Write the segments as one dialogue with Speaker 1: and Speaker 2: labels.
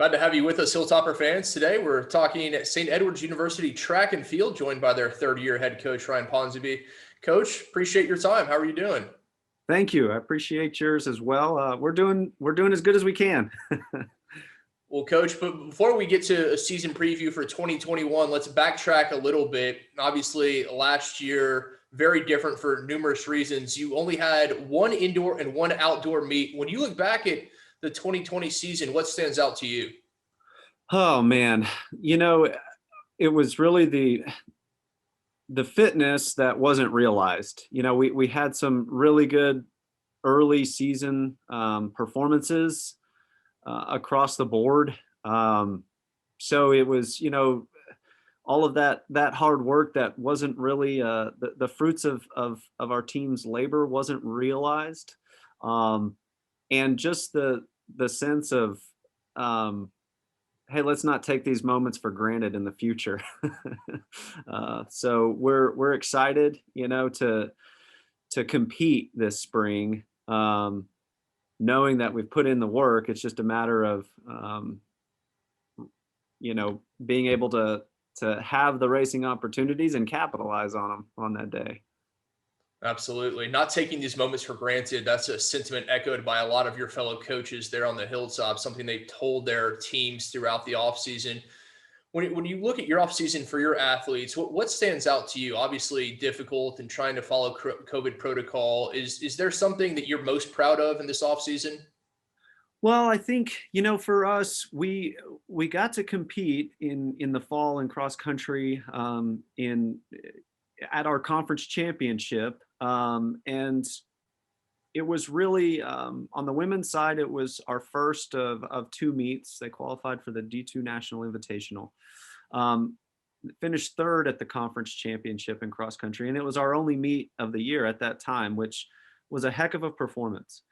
Speaker 1: Glad to have you with us, Hilltopper fans. Today, we're talking at St. Edward's University track and field, joined by their third-year head coach, Ryan Ponsonby. Coach, appreciate your time. How are you doing?
Speaker 2: Thank you. I appreciate yours as well. We're doing as good as we can.
Speaker 1: Well, Coach, but before we get to a season preview for 2021, let's backtrack a little bit. Obviously, last year, very different for numerous reasons. You only had one indoor and one outdoor meet. When you look back at the 2020 season, what stands out to you?
Speaker 2: Oh man, you know, it was really the fitness that wasn't realized. We had some really good early season performances across the board. So it was, all of that hard work that wasn't really the fruits of our team's labor wasn't realized, and just the sense of hey, let's not take these moments for granted in the future. So we're excited, to compete this spring, knowing that we've put in the work. It's just a matter of being able to have the racing opportunities and capitalize on them on that day.
Speaker 1: Absolutely. Not taking these moments for granted. That's a sentiment echoed by a lot of your fellow coaches there on the hilltop, something they told their teams throughout the offseason. When you look at your offseason for your athletes, what stands out to you? Obviously difficult and trying to follow COVID protocol. Is there something that you're most proud of in this offseason?
Speaker 2: Well, I think, for us, we got to compete in the fall in cross country, in at our conference championship. And it was really, on the women's side, it was our first of two meets. They qualified for the D2 National Invitational. Um, Finished third at the conference championship in cross country. And it was our only meet of the year at that time, which was a heck of a performance.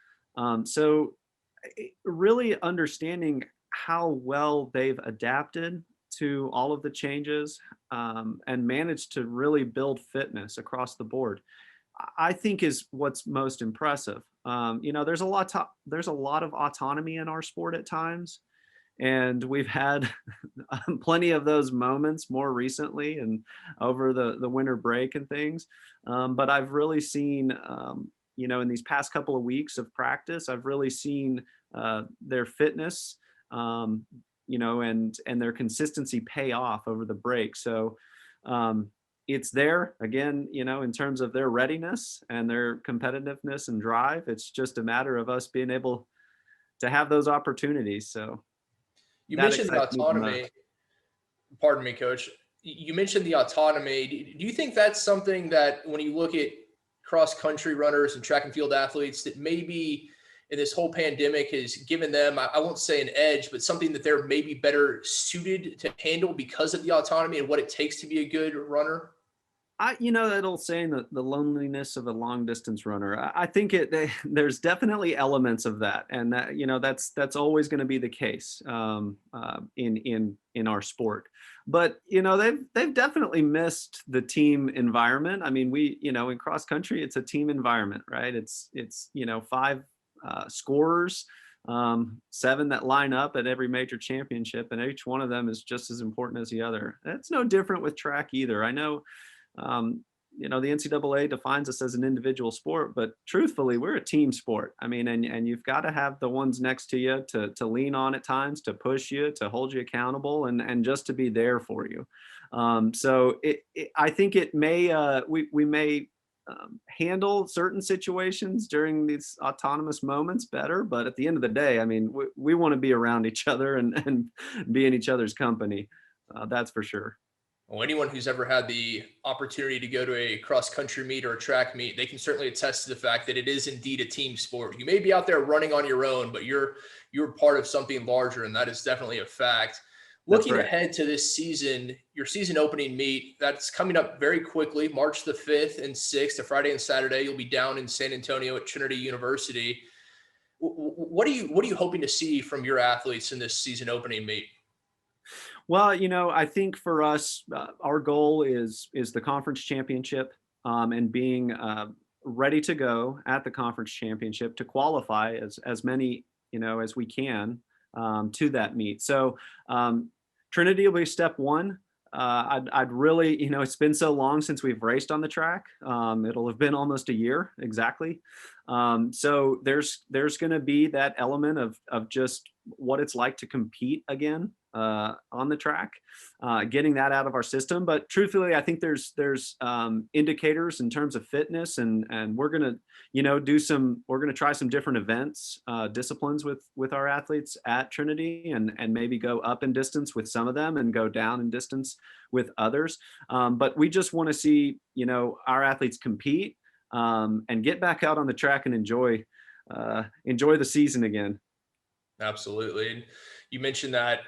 Speaker 2: So really understanding how well they've adapted to all of the changes, and managed to really build fitness across the board, I think is what's most impressive. There's a lot of autonomy in our sport at times, and we've had plenty of those moments more recently and over the winter break and things. But I've really seen, in these past couple of weeks of practice, I've really seen their fitness, and their consistency pay off over the break. So it's there again, in terms of their readiness and their competitiveness and drive. It's just a matter of us being able to have those opportunities. So
Speaker 1: You
Speaker 2: that
Speaker 1: mentioned the
Speaker 2: excites me the
Speaker 1: autonomy.
Speaker 2: most.
Speaker 1: Pardon me, coach. You mentioned the autonomy. Do you think that's something that when you look at cross country runners and track and field athletes that maybe in this whole pandemic has given them, I won't say an edge, but something that they're maybe better suited to handle because of the autonomy and what it takes to be a good runner?
Speaker 2: That old saying, the loneliness of a long distance runner. I think there's definitely elements of that, and that's always going to be the case, in our sport. But they've definitely missed the team environment. I mean, in cross country, it's a team environment, right? It's five scorers, seven that line up at every major championship, and each one of them is just as important as the other. It's no different with track either. I know, the NCAA defines us as an individual sport, but truthfully, we're a team sport. I mean, and you've got to have the ones next to you to lean on at times, to push you, to hold you accountable, and just to be there for you. So I think it may, we may handle certain situations during these autonomous moments better, but at the end of the day, I mean, we want to be around each other and be in each other's company. That's for sure.
Speaker 1: Well, anyone who's ever had the opportunity to go to a cross country meet or a track meet, they can certainly attest to the fact that it is indeed a team sport. You may be out there running on your own, but you're part of something larger, and that is definitely a fact.
Speaker 2: That's
Speaker 1: Looking
Speaker 2: right.
Speaker 1: ahead to this season, your season opening meet, that's coming up very quickly, March the 5th and 6th, a Friday and Saturday. You'll be down in San Antonio at Trinity University. What are you hoping to see from your athletes in this season opening meet?
Speaker 2: Well, I think for us, our goal is the conference championship, and being ready to go at the conference championship to qualify as many as we can, to that meet. So Trinity will be step one. I'd really, it's been so long since we've raced on the track. It'll have been almost a year exactly. So there's going to be that element of just what it's like to compete again on the track, getting that out of our system. But truthfully, I think there's indicators in terms of fitness, and we're gonna we're gonna try some different events, disciplines with our athletes at Trinity, and maybe go up in distance with some of them and go down in distance with others. But we just want to see our athletes compete, and get back out on the track and enjoy the season again.
Speaker 1: Absolutely. And you mentioned that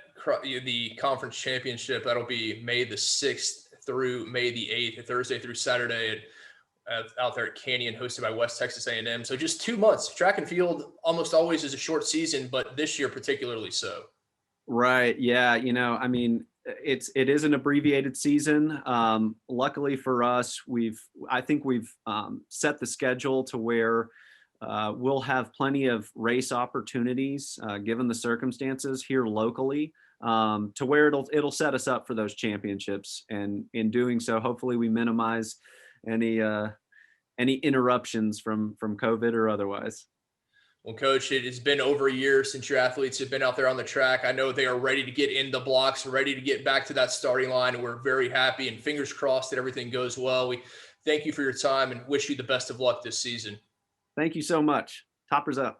Speaker 1: the conference championship, that'll be May the 6th through May the 8th, Thursday through Saturday out there at Canyon, hosted by West Texas A&M. So just 2 months. Track and field almost always is a short season, but this year particularly so.
Speaker 2: Right. Yeah. I mean, it is an abbreviated season. Luckily for us, I think we've set the schedule to where we'll have plenty of race opportunities, given the circumstances here locally, to where it'll set us up for those championships. And in doing so, hopefully we minimize any interruptions from COVID or otherwise.
Speaker 1: Well, Coach, it has been over a year since your athletes have been out there on the track. I know they are ready to get in the blocks, ready to get back to that starting line. And we're very happy and fingers crossed that everything goes well. We thank you for your time and wish you the best of luck this season.
Speaker 2: Thank you so much. Toppers up.